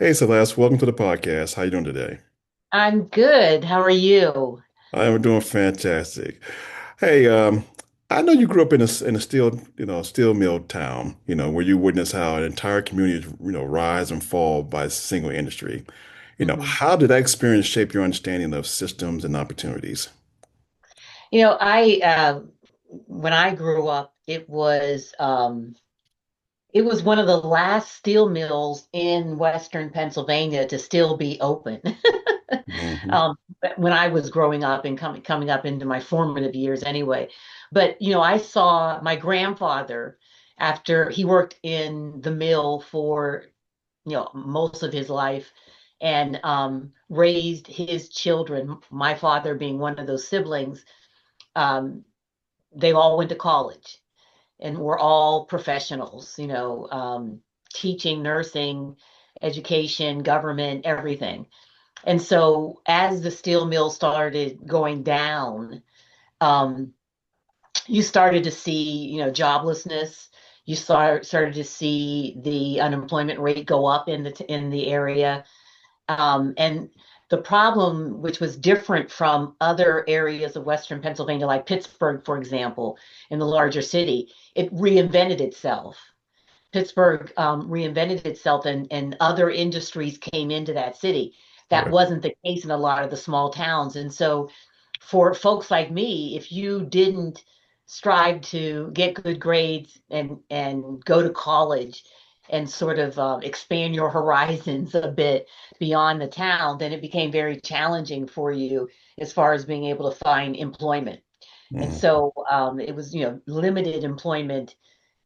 Hey Celeste, welcome to the podcast. How you doing today? I'm good. How are you? I am doing fantastic. Hey, I know you grew up in a steel, steel mill town, where you witnessed how an entire community, rise and fall by a single industry. hmm How did that experience shape your understanding of systems and opportunities? I when I grew up, it was one of the last steel mills in Western Pennsylvania to still be open. Hmm. um, when I was growing up and coming up into my formative years, anyway. But I saw my grandfather after he worked in the mill for most of his life and raised his children, my father being one of those siblings. um, they all went to college and were all professionals, teaching, nursing, education, government, everything. And so as the steel mill started going down, um, you started to see, joblessness. You started to see the unemployment rate go up in the area. And the problem, which was different from other areas of Western Pennsylvania, like Pittsburgh, for example, in the larger city, it reinvented itself. Pittsburgh reinvented itself, and other industries came into that city. That Right. wasn't the case in a lot of the small towns. And so, for folks like me, if you didn't strive to get good grades and go to college and sort of expand your horizons a bit beyond the town, then it became very challenging for you as far as being able to find employment. And Hmm. so it was, limited employment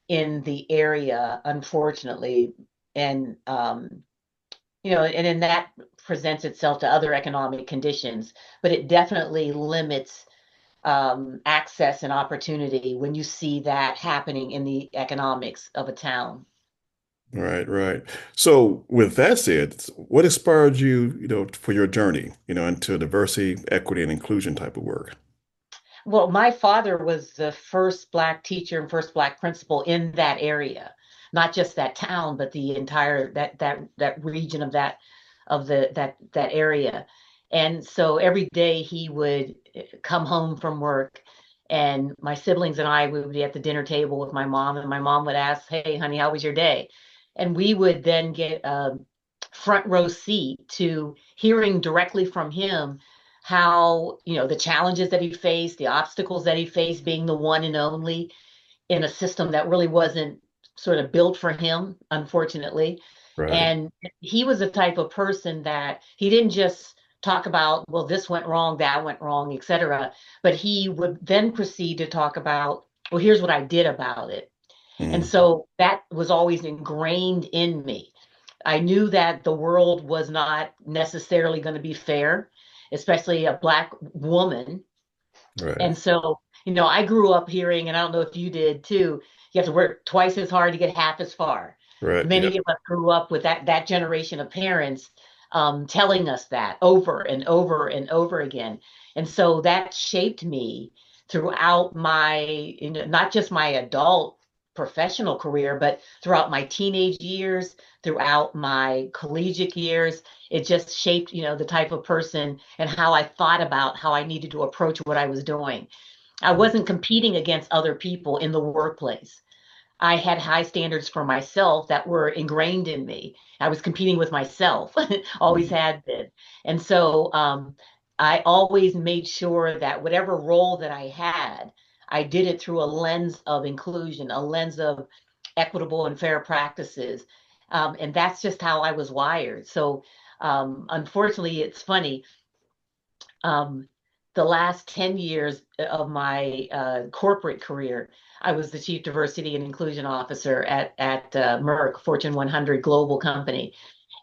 in the area, unfortunately. And and then that presents itself to other economic conditions, but it definitely limits access and opportunity when you see that happening in the economics of a town. Right, right. So with that said, what inspired you, for your journey, into diversity, equity, and inclusion type of work? Well, my father was the first Black teacher and first Black principal in that area, not just that town, but the entire that region of that area. And so every day he would come home from work, and my siblings and I, we would be at the dinner table with my mom, and my mom would ask, "Hey, honey, how was your day?" And we would then get a front row seat to hearing directly from him how, the challenges that he faced, the obstacles that he faced, being the one and only in a system that really wasn't sort of built for him, unfortunately. Right. And he was the type of person that he didn't just talk about, well, this went wrong, that went wrong, etc. But he would then proceed to talk about, well, here's what I did about it. And Mm. so that was always ingrained in me. I knew that the world was not necessarily going to be fair, especially a Black woman. Right. And so, I grew up hearing, and I don't know if you did too, you have to work twice as hard to get half as far. Right. Yeah. Many of us grew up with that generation of parents telling us that over and over and over again. And so that shaped me throughout my, not just my adult professional career, but throughout my teenage years, throughout my collegiate years. It just shaped, the type of person and how I thought about how I needed to approach what I was doing. I wasn't competing against other people in the workplace. I had high standards for myself that were ingrained in me. I was competing with myself, always Mhm. had been. And so I always made sure that whatever role that I had, I did it through a lens of inclusion, a lens of equitable and fair practices. And that's just how I was wired. So unfortunately, it's funny. Um, the last 10 years of my corporate career, I was the Chief Diversity and Inclusion Officer at Merck, Fortune 100 global company.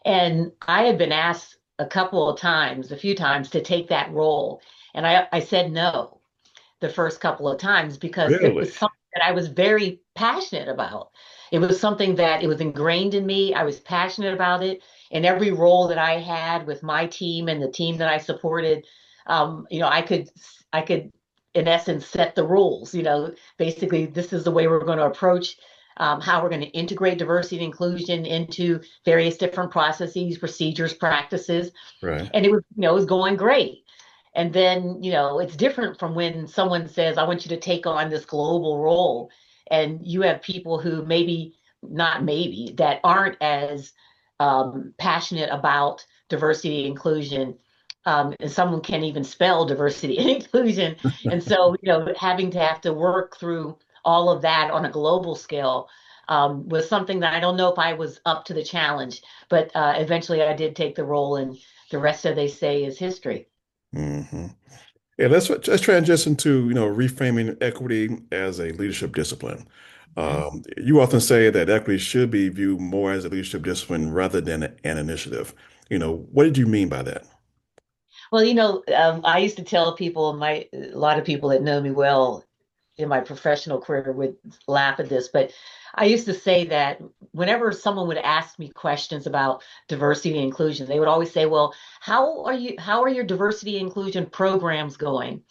And I had been asked a couple of times, a few times, to take that role. And I said no the first couple of times because it Really? was something that I was very passionate about. It was something that it was ingrained in me. I was passionate about it. In every role that I had with my team and the team that I supported, I could, in essence, set the rules. Basically, this is the way we're going to approach. how we're going to integrate diversity and inclusion into various different processes, procedures, practices. Right. And it was, it was going great. And then, it's different from when someone says, I want you to take on this global role. And you have people who maybe, not maybe, that aren't as passionate about diversity and inclusion. And someone can't even spell diversity and inclusion. And so, having to have to work through all of that on a global scale was something that I don't know if I was up to the challenge, but eventually I did take the role, and the rest of they say is history. Hmm. Yeah, let's transition to, reframing equity as a leadership discipline. Mhm. You often say that equity should be viewed more as a leadership discipline rather than an initiative. What did you mean by that? Well, I used to tell people, a lot of people that know me well in my professional career would laugh at this, but I used to say that whenever someone would ask me questions about diversity and inclusion, they would always say, "Well, how are your diversity and inclusion programs going?"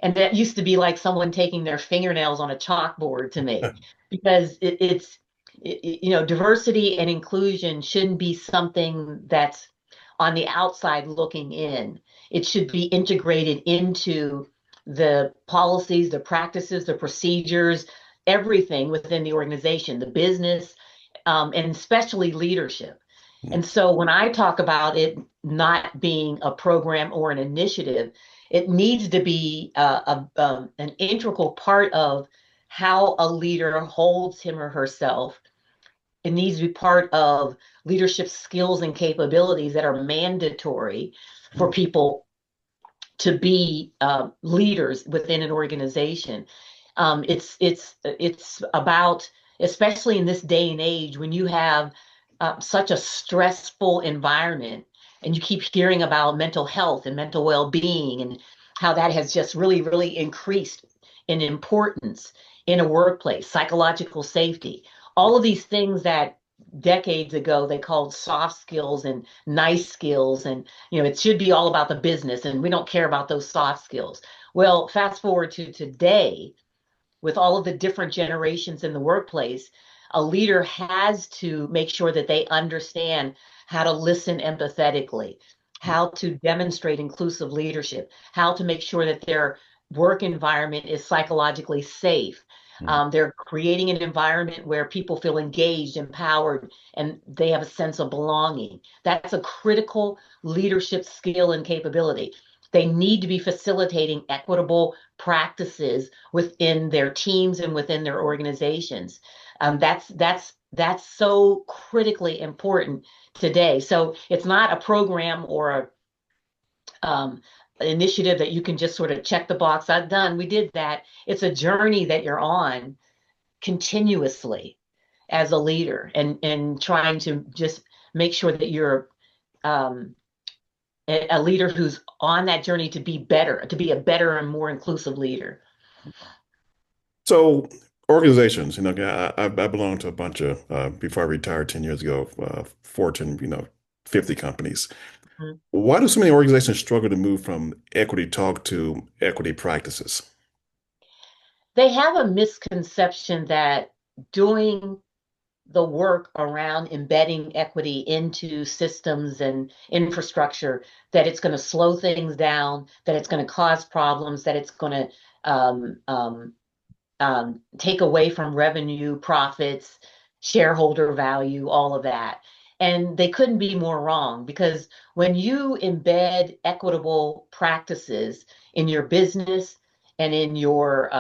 And that used to be like someone taking their fingernails on a chalkboard to me, because diversity and inclusion shouldn't be something that's on the outside looking in. It should be integrated into the policies, the practices, the procedures, everything within the organization, the business, and especially leadership. And so when I talk about it not being a program or an initiative, it needs to be an integral part of how a leader holds him or herself. It needs to be part of leadership skills and capabilities that are mandatory for people to be leaders within an organization. It's about, especially in this day and age when you have such a stressful environment, and you keep hearing about mental health and mental well-being, and how that has just really, really increased in importance in a workplace, psychological safety, all of these things that decades ago they called soft skills and nice skills, and it should be all about the business, and we don't care about those soft skills. Well, fast forward to today, with all of the different generations in the workplace, a leader has to make sure that they understand how to listen empathetically, how to demonstrate inclusive leadership, how to make sure that their work environment is psychologically safe. They're creating an environment where people feel engaged, empowered, and they have a sense of belonging. That's a critical leadership skill and capability. They need to be facilitating equitable practices within their teams and within their organizations. That's so critically important today. So it's not a program or an initiative that you can just sort of check the box. I've done. We did that. It's a journey that you're on continuously as a leader, and trying to just make sure that you're um, a leader who's on that journey to be better, to be a better and more inclusive leader. So organizations, I belonged to a bunch of, before I retired 10 years ago, Fortune, 50 companies. Mhm. Why do so many organizations struggle to move from equity talk to equity practices? They have a misconception that doing the work around embedding equity into systems and infrastructure, that it's going to slow things down, that it's going to cause problems, that it's going to take away from revenue, profits, shareholder value, all of that. And they couldn't be more wrong, because when you embed equitable practices in your business and in your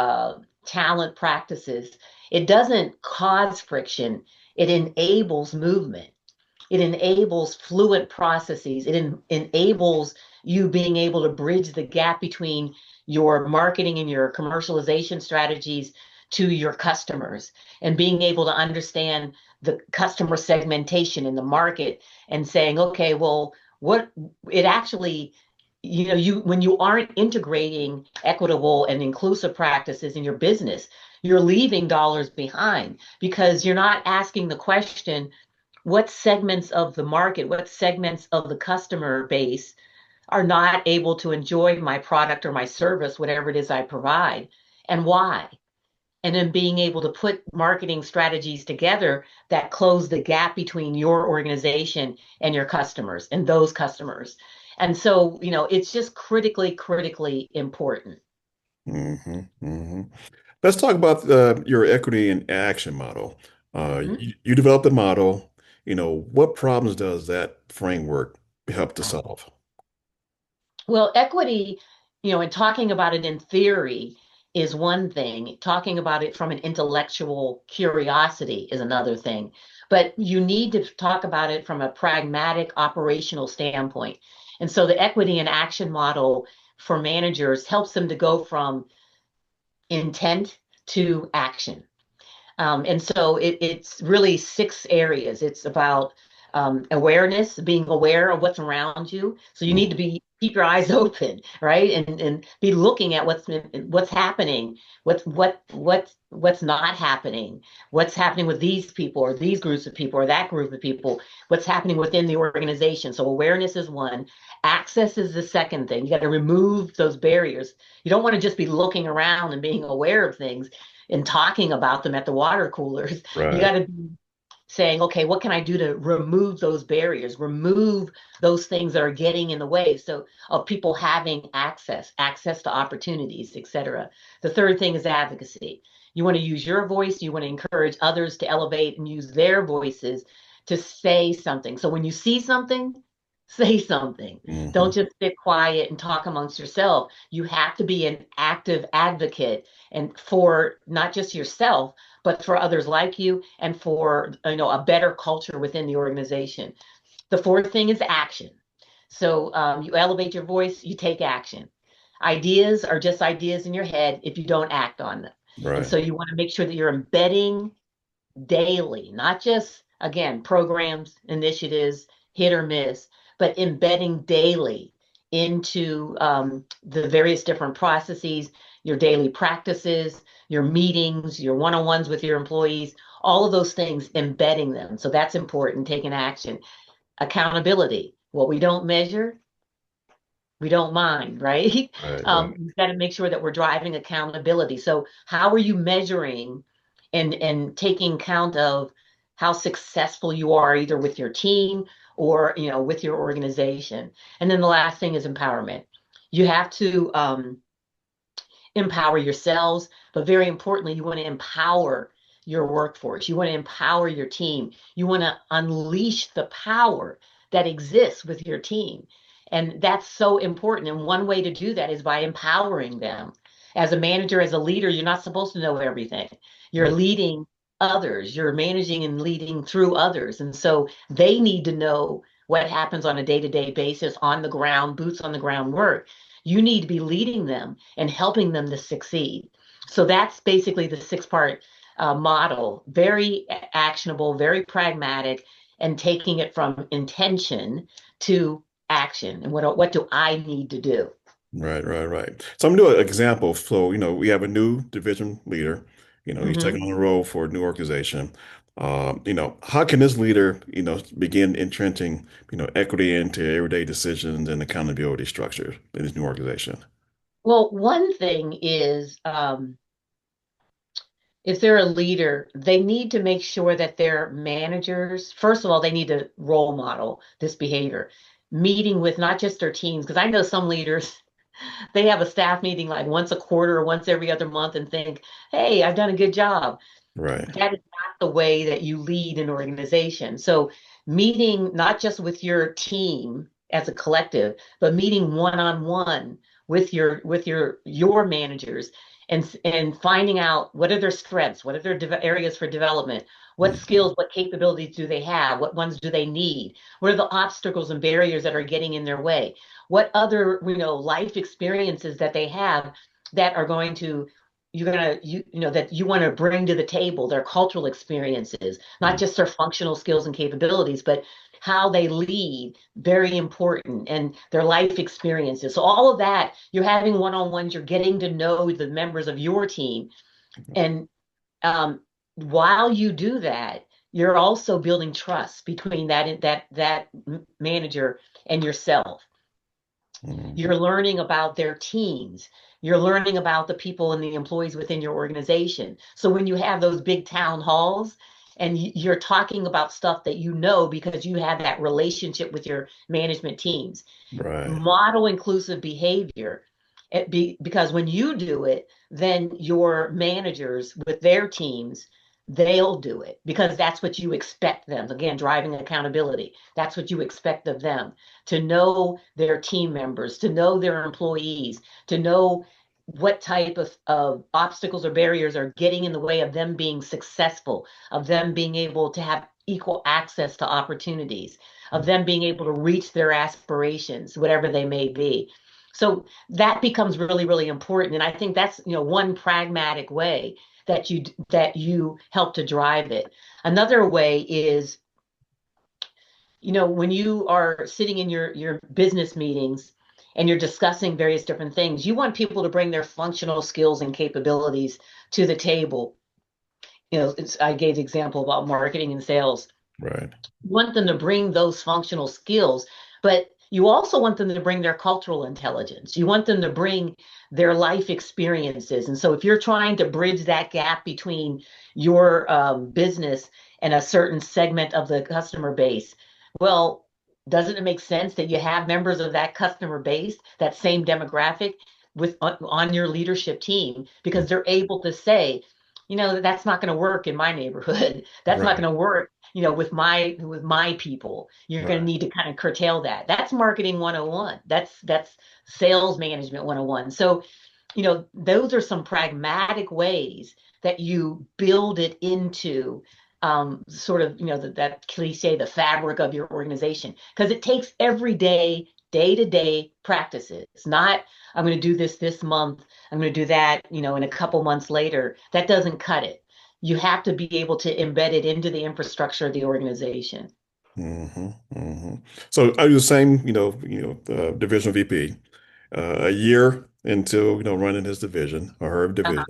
talent practices, it doesn't cause friction, it enables movement. It enables fluent processes. Enables you being able to bridge the gap between your marketing and your commercialization strategies to your customers, and being able to understand the customer segmentation in the market, and saying, okay, well, what it actually, you when you aren't integrating equitable and inclusive practices in your business, you're leaving dollars behind, because you're not asking the question, what segments of the market, what segments of the customer base are not able to enjoy my product or my service, whatever it is I provide, and why? and then being able to put marketing strategies together that close the gap between your organization and your customers and those customers. And so, it's just critically, critically important. Hmm. Hmm. Let's talk about your equity in action model. Mhm. You developed a model. What problems does that framework help to solve? Well, equity, and talking about it in theory is one thing. Talking about it from an intellectual curiosity is another thing. But you need to talk about it from a pragmatic operational standpoint. And so the equity and action model for managers helps them to go from intent to action. And so it's really six areas. It's about awareness, being aware of what's around you. So you need to Mhm. be keep your eyes open, right, and be looking at what's happening, what's not happening, what's happening with these people or these groups of people or that group of people, what's happening within the organization. So awareness is one. Access is the second thing. You got to remove those barriers. You don't want to just be looking around and being aware of things and talking about them at the water coolers. You Right. got to be saying, okay, what can I do to remove those barriers, remove those things that are getting in the way so of people having access to opportunities, etc. The third thing is advocacy. You want to use your voice, you want to encourage others to elevate and use their voices to say something. So when you see something, say something. Hmm. Don't just sit quiet and talk amongst yourself. You have to be an active advocate and for not just yourself, but for others like you and for a better culture within the organization. The fourth thing is action. So you elevate your voice, you take action. Ideas are just ideas in your head if you don't act on them. And Right. so you want to make sure that you're embedding daily, not just, again, programs, initiatives, hit or miss, but embedding daily into the various different processes, your daily practices, your meetings, your one on ones with your employees, all of those things, embedding them. So that's important, taking action. Accountability. What we don't measure, we don't mind, right? Right. Right. We've got to make sure that we're driving accountability. So how are you measuring and taking count of how successful you are either with your team or with your organization? And then the last thing is empowerment. You have to empower yourselves, but very importantly, you want to empower your workforce. You want to empower your team. You want to unleash the power that exists with your team. And that's so important. And one way to do that is by empowering them. As a manager, as a leader, you're not supposed to know everything. You're leading others, you're managing and leading through others. And so they need to know what happens on a day to day basis on the ground, boots on the ground work. You need to be leading them and helping them to succeed. So that's basically the six-part model, very actionable, very pragmatic, and taking it from intention to action. And what do I need to do? Right, right, right. So I'm gonna do an example. So, we have a new division leader. He's Hmm. taking on a role for a new organization. How can this leader, begin entrenching, equity into everyday decisions and accountability structure in this new organization? Well, one thing is if they're a leader, they need to make sure that their managers, first of all, they need to role model this behavior, meeting with not just their teams, because I know some leaders, they have a staff meeting like once a quarter or once every other month and think, hey, I've done a good job. Right. That is not the way that you lead an organization. So meeting not just with your team as a collective, but meeting one on one with your managers and finding out what are their strengths, what are their areas for development, what Mhm. skills, what capabilities do they have, what ones do they need, what are the obstacles and barriers that are getting in their way, what other life experiences that they have that are going to you're gonna that you want to bring to the table their cultural experiences, not Mhm. just their functional skills and capabilities, but how they lead, very important, and their life experiences. So all of that, you're having one-on-ones, you're getting to know the members of your team, and um, while you do that, you're also building trust between that manager and yourself. Mhm. You're learning about their teams. You're learning about the people and the employees within your organization. So when you have those big town halls and you're talking about stuff that you know because you have that relationship with your management teams, Right. model inclusive behavior. Because when you do it, then your managers with their teams, they'll do it because that's what you expect them. Again, driving accountability. That's what you expect of them to know their team members, to know their employees, to know what type of obstacles or barriers are getting in the way of them being successful, of them being able to have equal access to opportunities, of them being able to reach their aspirations, whatever they may be. So that becomes really, really important. And I think that's, one pragmatic way that you help to drive it. Another way is, when you are sitting in your business meetings and you're discussing various different things, you want people to bring their functional skills and capabilities to the table. I gave the example about marketing and sales. Right. You want them to bring those functional skills, but you also want them to bring their cultural intelligence. You want them to bring their life experiences. And so if you're trying to bridge that gap between your business and a certain segment of the customer base, well, doesn't it make sense that you have members of that customer base, that same demographic, on your leadership team because they're able to say, that's not going to work in my neighborhood. That's not Right. going to work, with my people. You're going to Right. need to kind of curtail that. That's marketing 101. That's sales management 101. So, those are some pragmatic ways that you build it into sort of, that cliche, the fabric of your organization, because it takes every day-to-day practices. It's not, I'm going to do this month, I'm going to do that, in a couple months later. That doesn't cut it. You have to be able to embed it into the infrastructure of the organization. Hmm. Hmm. So are you the same, division VP, a year into, running his division or her division?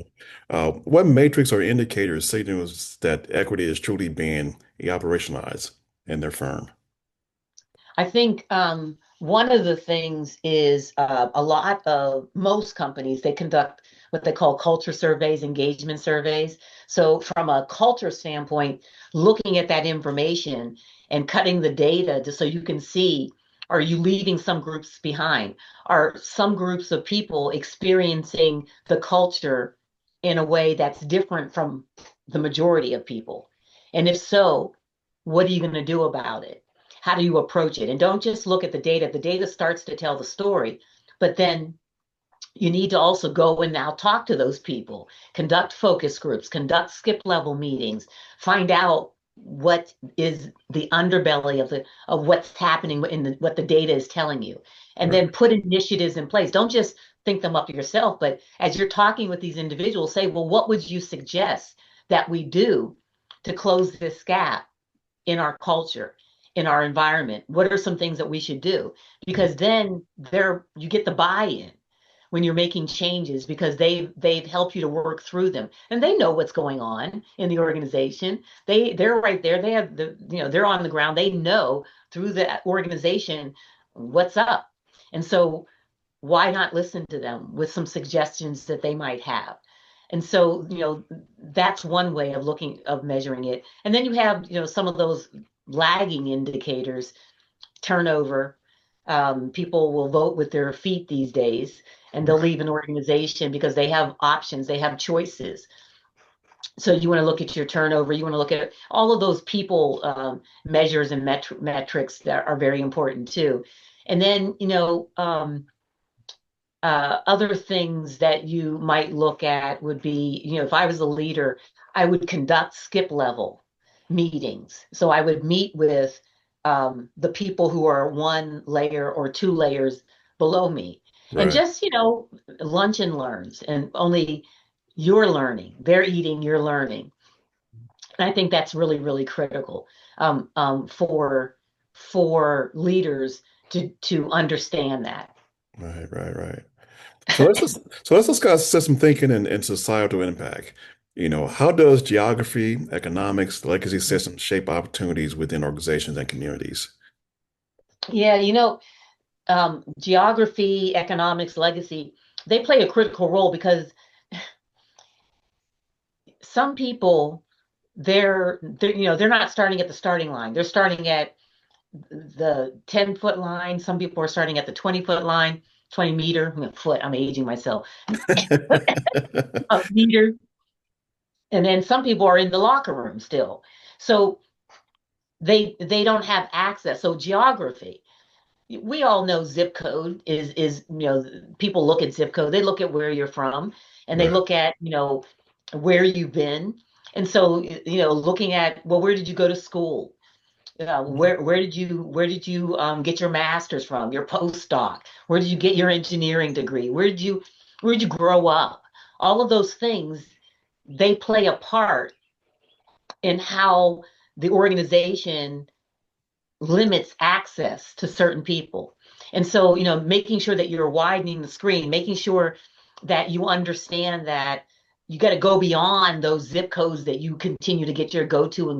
What matrix or indicators signals that equity is truly being operationalized in their firm? I think one of the things is a lot of most companies, they conduct what they call culture surveys, engagement surveys. So, from a culture standpoint, looking at that information and cutting the data so you can see, are you leaving some groups behind? Are some groups of people experiencing the culture in a way that's different from the majority of people? And if so, what are you going to do about it? How do you approach it? And don't just look at the data. The data starts to tell the story, but then you need to also go and now talk to those people, conduct focus groups, conduct skip level meetings, find out what is the underbelly of what's happening in what the data is telling you, and Right. then put initiatives in place. Don't just think them up yourself, but as you're talking with these individuals, say, well, what would you suggest that we do to close this gap in our culture, in our environment? What are some things that we should do? Because then you get the buy-in when you're making changes because they've helped you to work through them and they know what's going on in the organization. They're right there. They have they're on the ground. They know through the organization what's up. And so why not listen to them with some suggestions that they might have? And so, that's one way of measuring it. And then you have, some of those lagging indicators, turnover. People will vote with their feet these days, and they'll leave an organization because they have options, they have choices. So you want to look at your turnover, you want to look at all of those people measures and metrics that are very important too. And then, other things that you might look at would be, if I was a leader, I would conduct skip level meetings. So I would meet with the people who are one layer or two layers below me and Right. just, lunch and learns, and only you're learning, they're eating, you're learning. And I think that's really, really critical for leaders to understand that. Right. Right. Right. So let's discuss system thinking and societal impact. How does geography, economics, legacy systems shape opportunities within organizations and communities? Yeah, geography, economics, legacy, they play a critical role because some people they're not starting at the starting line. They're starting at the 10-foot line. Some people are starting at the 20-foot line, 20 meter, foot. I'm aging myself. A meter. And then some people are in the locker room still. So they don't have access. So geography. We all know zip code is people look at zip code. They look at where you're from and they Right. look at, where you've been. And so, looking at, well, where did you go to school? Where did you get your master's from, your postdoc? Where did you get your engineering degree? Where did you grow up? All of those things, they play a part in how the organization limits access to certain people. And so, making sure that you're widening the screen, making sure that you understand that you got to go beyond those zip codes that you continue to get your go to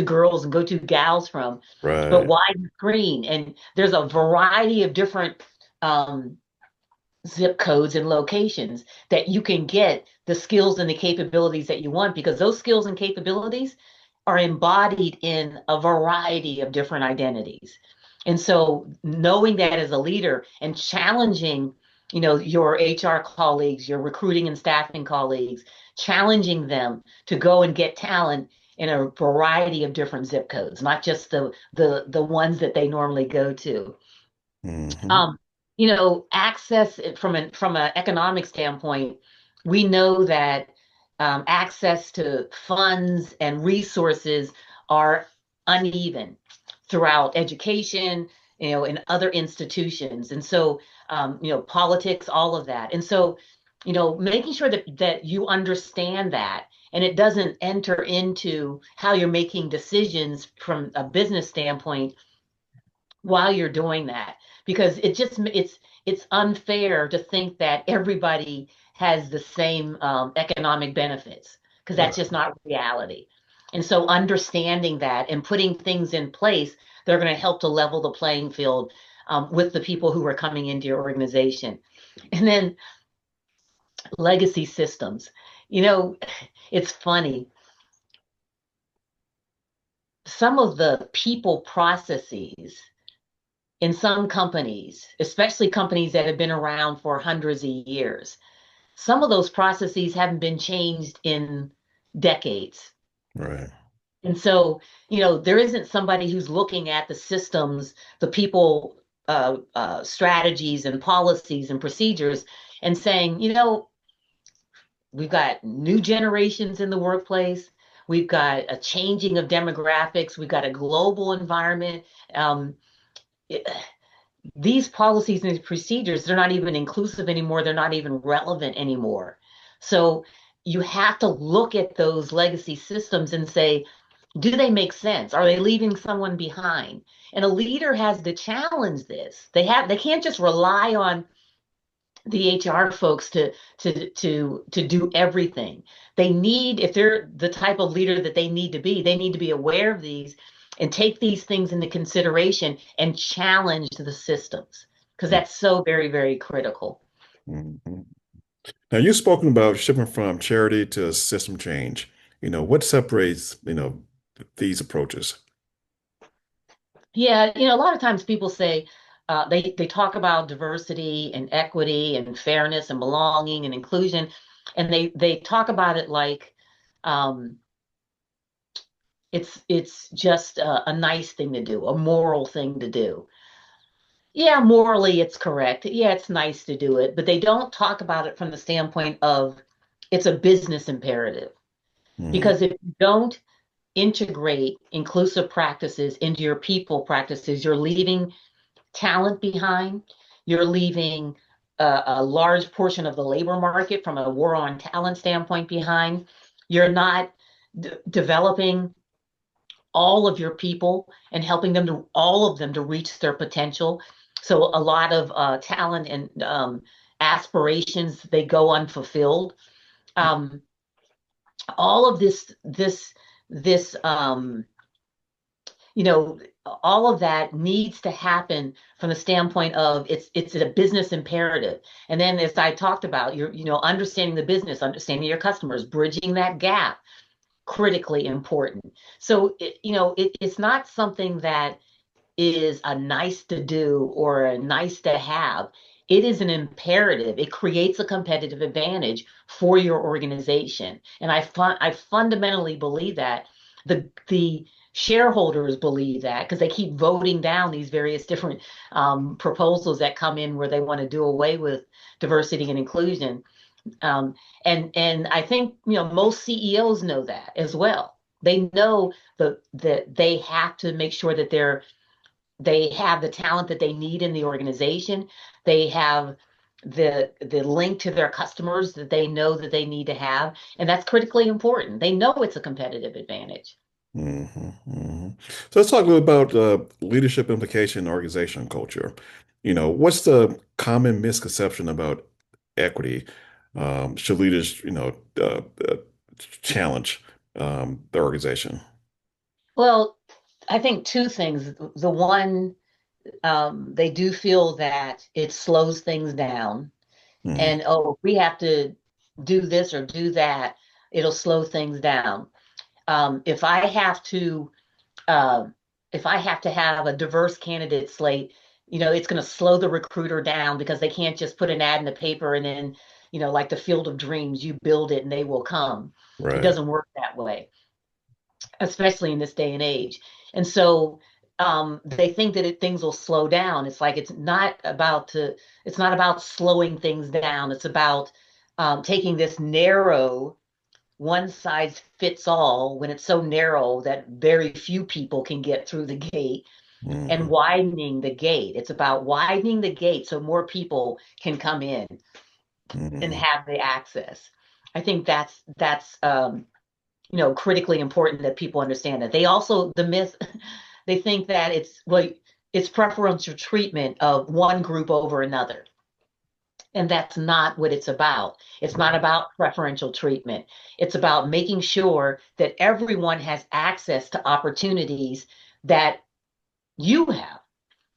girls and go to gals from, but Right. widen the screen. And there's a variety of different um, zip codes and locations that you can get the skills and the capabilities that you want, because those skills and capabilities are embodied in a variety of different identities. And so knowing that as a leader and challenging, your HR colleagues, your recruiting and staffing colleagues, challenging them to go and get talent in a variety of different zip codes, not just the ones that they normally go to. Hmm. Um, access from an economic standpoint, we know that access to funds and resources are uneven throughout education, in other institutions, and so politics, all of that, and so making sure that you understand that. And it doesn't enter into how you're making decisions from a business standpoint while you're doing that, because it's unfair to think that everybody has the same economic benefits, because that's Right. just not reality. And so understanding that and putting things in place that are going to help to level the playing field with the people who are coming into your organization. And then legacy systems. You know, it's funny. Some of the people processes in some companies, especially companies that have been around for hundreds of years, some of those processes haven't been changed in decades. Right. And so, there isn't somebody who's looking at the systems, the people, strategies and policies and procedures and saying, we've got new generations in the workplace. We've got a changing of demographics. We've got a global environment. Um, these policies and these procedures, they're not even inclusive anymore. They're not even relevant anymore. So you have to look at those legacy systems and say, do they make sense? Are they leaving someone behind? And a leader has to challenge this. They can't just rely on the HR folks to do everything. They need, if they're the type of leader that they need to be aware of these and take these things into consideration and challenge the systems, because that's so very, very critical. Mm-hmm. Now, you've spoken about shipping from charity to system change. What separates, these approaches? Yeah, a lot of times people say they talk about diversity and equity and fairness and belonging and inclusion, and they talk about it like um, it's just a nice thing to do, a moral thing to do. Yeah, morally it's correct. Yeah, it's nice to do it, but they don't talk about it from the standpoint of it's a business imperative. Mm, Because if you don't integrate inclusive practices into your people practices, you're leaving talent behind. You're leaving a large portion of the labor market from a war on talent standpoint behind. You're not developing all of your people and helping all of them to reach their potential. So a lot of talent and aspirations, they go unfulfilled. Um, all of this you know, all of that needs to happen from the standpoint of it's a business imperative. And then as I talked about, understanding the business, understanding your customers, bridging that gap, critically important. So it's not something that is a nice to do or a nice to have. It is an imperative. It creates a competitive advantage for your organization. And I fundamentally believe that. The shareholders believe that because they keep voting down these various different proposals that come in where they want to do away with diversity and inclusion. Um, and I think most CEOs know that as well. They know that they have to make sure that they have the talent that they need in the organization. They have the link to their customers that they know that they need to have, and that's critically important. They know it's a competitive advantage. Hmm. Hmm. So let's talk a little about leadership implication in organizational culture. What's the common misconception about equity? Should leaders, challenge the organization? Well, I think two things. The one, they do feel that it slows things down, Mm, and oh, if we have to do this or do that, it'll slow things down. If I have to uh, if I have to have a diverse candidate slate, it's going to slow the recruiter down because they can't just put an ad in the paper and then, like the field of dreams, you build it and they will come. It right. doesn't work that way, especially in this day and age. And so they think that things will slow down. It's like it's not about slowing things down. It's about taking this narrow one size fits all when it's so narrow that very few people can get through the gate and Hmm. widening the gate. It's about widening the gate so more people can come in and Hmm. have the access. I think that's critically important that people understand that. They also the myth they think that it's preferential treatment of one group over another. And that's not what it's about. It's not Right. about preferential treatment. It's about making sure that everyone has access to opportunities that you have.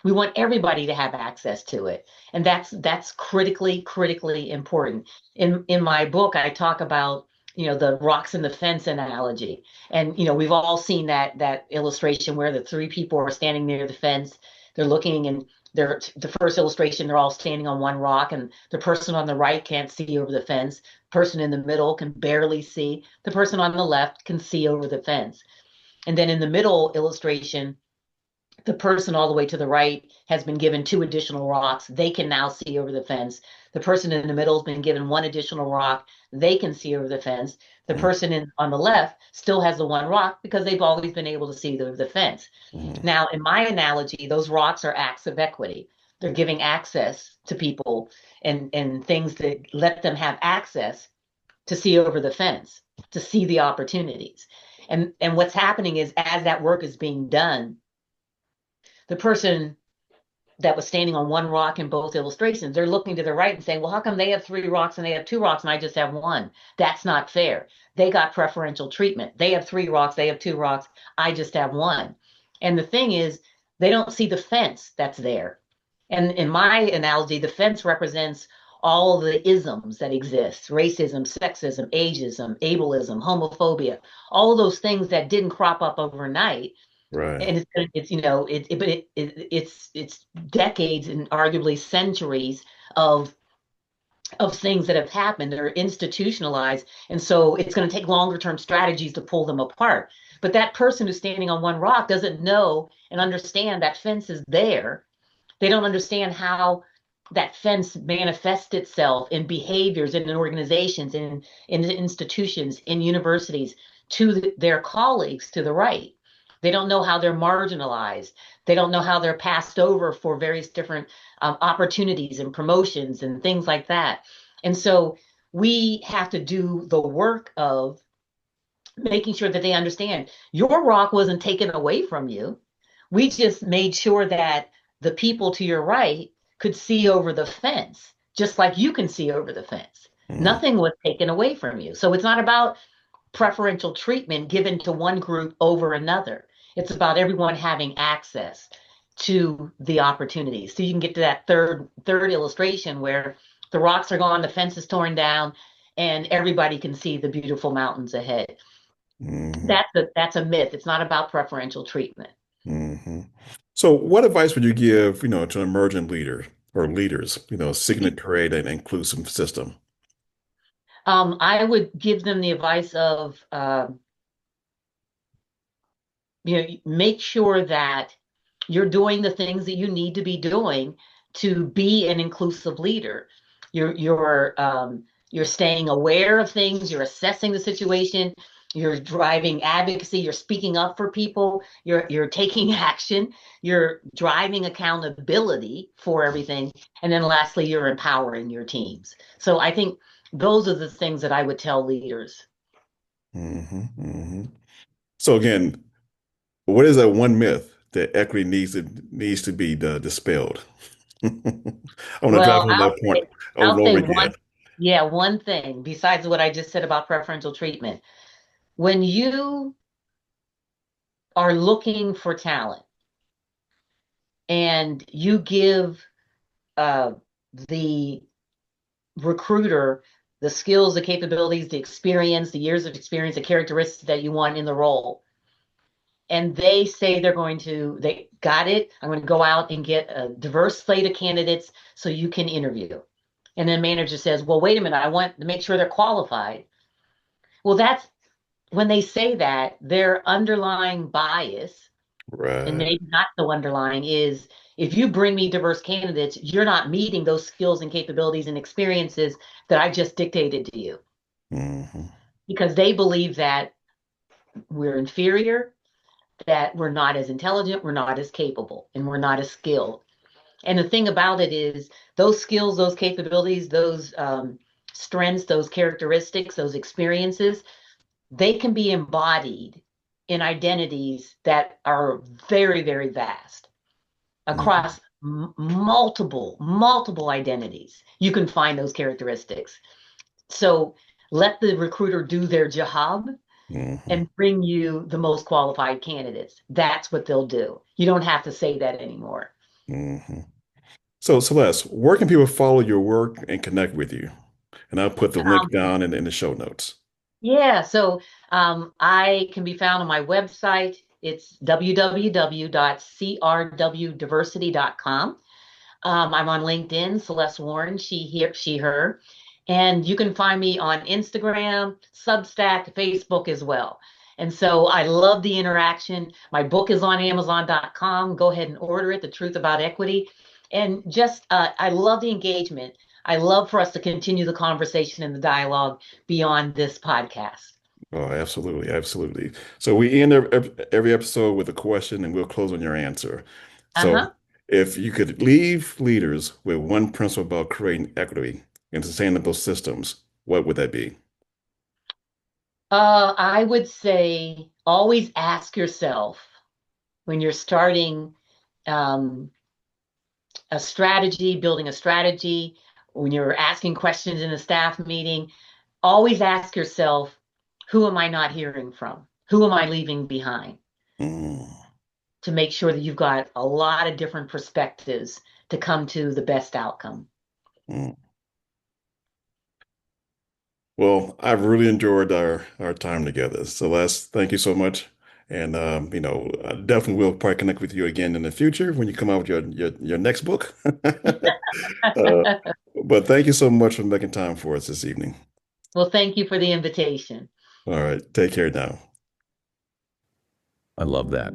We want everybody to have access to it. And that's critically important. In my book, I talk about, the rocks in the fence analogy. And we've all seen that illustration where the three people are standing near the fence. They're looking and the first illustration, they're all standing on one rock, and the person on the right can't see over the fence. The person in the middle can barely see. The person on the left can see over the fence. And then in the middle illustration, the person all the way to the right has been given two additional rocks. They can now see over the fence. The person in the middle has been given one additional rock. They can see over the fence. The person on the left still has the one rock because they've always been able to see over the fence. Hmm. Now, in my analogy, those rocks are acts of equity. They're giving access to people and things that let them have access to see over the fence, to see the opportunities. And what's happening is as that work is being done, the person that was standing on one rock in both illustrations, they're looking to the right and saying, well, how come they have three rocks and they have two rocks and I just have one? That's not fair. They got preferential treatment. They have three rocks, they have two rocks, I just have one. And the thing is, they don't see the fence that's there. And in my analogy, the fence represents all the isms that exist: racism, sexism, ageism, ableism, homophobia, all of those things that didn't crop up overnight, Right. and it's but it's decades and arguably centuries of things that have happened that are institutionalized, and so it's going to take longer term strategies to pull them apart. But that person who's standing on one rock doesn't know and understand that fence is there. They don't understand how that fence manifests itself in behaviors in organizations, in institutions, in universities, to their colleagues to the right. They don't know how they're marginalized. They don't know how they're passed over for various different opportunities and promotions and things like that. And so we have to do the work of making sure that they understand your rock wasn't taken away from you. We just made sure that the people to your right could see over the fence, just like you can see over the fence. Hmm. Nothing was taken away from you. So it's not about preferential treatment given to one group over another. It's about everyone having access to the opportunities. So you can get to that third illustration where the rocks are gone, the fence is torn down, and everybody can see the beautiful mountains ahead. Hmm. That's a myth. It's not about preferential treatment. Hmm. So what advice would you give, to an emerging leader or leaders, seeking to create an inclusive system? I would give them the advice of make sure that you're doing the things that you need to be doing to be an inclusive leader. You're staying aware of things, you're assessing the situation, you're driving advocacy, you're speaking up for people, you're taking action, you're driving accountability for everything, and then lastly, you're empowering your teams. So I think those are the things that I would tell leaders. Hmm. Hmm. So again, what is that one myth that equity needs to be dispelled? I want to drive Well, home that point over I'll and say over one, again. yeah, one thing besides what I just said about preferential treatment. When you are looking for talent and you give uh, the recruiter the skills, the capabilities, the experience, the years of experience, the characteristics that you want in the role, and they say they got it, I'm going to go out and get a diverse slate of candidates so you can interview. And then manager says, well, wait a minute, I want to make sure they're qualified. Well, that's when they say that, their underlying bias, and Right. maybe not so underlying, is if you bring me diverse candidates, you're not meeting those skills and capabilities and experiences that I just dictated to you Hmm. because they believe that we're inferior, that we're not as intelligent, we're not as capable, and we're not as skilled. And the thing about it is, those skills, those capabilities, those strengths, those characteristics, those experiences, they can be embodied in identities that are very, very vast Hmm. across multiple identities. You can find those characteristics. So let the recruiter do their job Hmm. and bring you the most qualified candidates. That's what they'll do. You don't have to say that anymore. Hmm. So Celeste, where can people follow your work and connect with you? And I'll put the link down in the show notes. Yeah, so I can be found on my website. It's www.crwdiversity.com. I'm on LinkedIn, Celeste Warren, she, her. And you can find me on Instagram, Substack, Facebook as well. And so I love the interaction. My book is on Amazon.com. Go ahead and order it, The Truth About Equity. And just, I love the engagement. I love for us to continue the conversation and the dialogue beyond this podcast. Oh, absolutely, absolutely. So we end every episode with a question, and we'll close on your answer. So, Uh-huh. if you could leave leaders with one principle about creating equity and sustainable systems, what would that be? I would say always ask yourself when you're starting um, building a strategy, when you're asking questions in a staff meeting, always ask yourself, who am I not hearing from? Who am I leaving behind? Mm, To make sure that you've got a lot of different perspectives to come to the best outcome. mm. Well, I've really enjoyed our time together. Celeste, thank you so much. And I definitely will probably connect with you again in the future when you come out with your next book. Uh, but thank you so much for making time for us this evening. Well, thank you for the invitation. All right, take care now. I love that.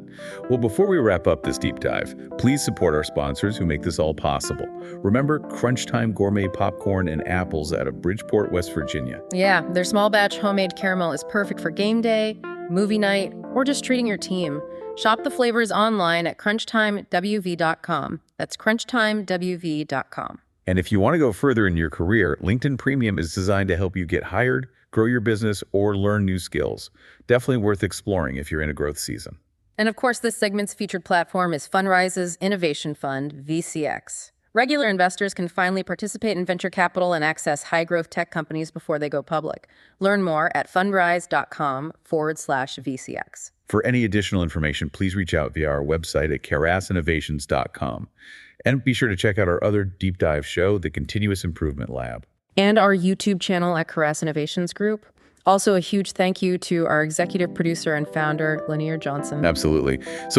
Well, before we wrap up this deep dive, please support our sponsors who make this all possible. Remember Crunch Time Gourmet Popcorn and Apples out of Bridgeport, West Virginia. Yeah, their small batch homemade caramel is perfect for game day, movie night, or just treating your team. Shop the flavors online at crunchtimewv.com. That's crunchtimewv.com. And if you want to go further in your career, LinkedIn Premium is designed to help you get hired, grow your business, or learn new skills. Definitely worth exploring if you're in a growth season. And of course, this segment's featured platform is Fundrise's Innovation Fund, VCX. Regular investors can finally participate in venture capital and access high-growth tech companies before they go public. Learn more at fundrise.com/VCX. For any additional information, please reach out via our website at karaswisher.com. And be sure to check out our other deep dive show, The Continuous Improvement Lab. And our YouTube channel at Karas Innovations Group. Also, a huge thank you to our executive producer and founder, Lanier Johnson. Absolutely. So